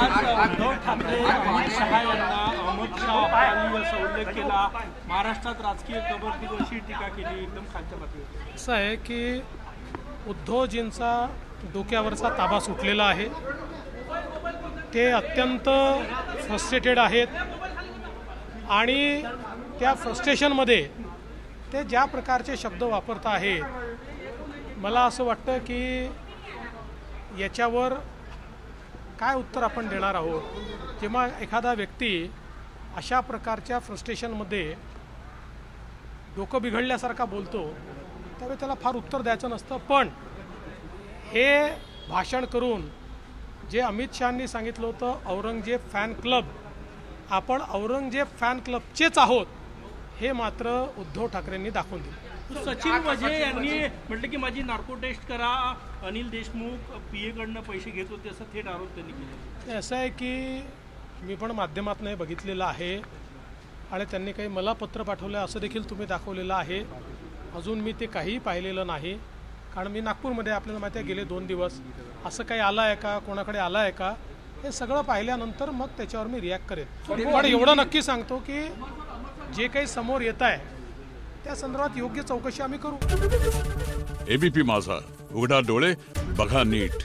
उद्धव ठाकरे अमित शहा यांना अमित शहा यांनी असा उल्लेख केला, महाराष्ट्रात राजकीय कबरती अशी टीका केली एकदम खालच्या पातळीवर। असं आहे की उद्धवजींचा डोक्यावरचा ताबा सुटलेला आहे, ते अत्यंत फ्रस्ट्रेटेड आहेत आणि त्या फ्रस्ट्रेशनमध्ये ते ज्या प्रकारचे शब्द वापरत आहेत, मला असं वाटतं की याच्यावर काय उत्तर आपण देणार आहोत। जेव्हा एखादा व्यक्ती अशा प्रकारच्या फ्रस्ट्रेशनमध्ये डोकं बिघडल्यासारखा बोलतो त्यावेळी त्याला फार उत्तर द्यायचं नसतं। पण हे भाषण करून जे अमित शहांनी सांगितलं होतं औरंगजेब फॅन क्लब, आपण औरंगजेब फॅन क्लबचेच आहोत, हे मात्र उद्धव ठाकरेंनी दाखवून दिलं। सचिन वाझे यांनी म्हटलं की माझी नार्को टेस्ट करा, अनिल देशमुख पीएकडनं पैसे घेत होते असं थेट आरोप त्यांनी केला। असं आहे की मी पण माध्यमातून बघितलेलं आहे आणि त्यांनी काही मला पत्र पाठवलं असं देखील तुम्ही दाखवलेलं आहे। अजून मी ते काहीही पाहिलेलं नाही, कारण मी नागपूरमध्ये आपल्याला माहिती आहे गेले 2 दिवस असं काही आलं आहे का, कोणाकडे आलं आहे का, हे सगळं पाहिल्यानंतर मग त्याच्यावर मी रिॲक्ट करेन। पण एवढं नक्की सांगतो की जे काही समोर येत आहे त्या संदर्भात योग्य चौकशी आम्ही करू। एबीपी माझा, उघडा डोळे बघा नीट।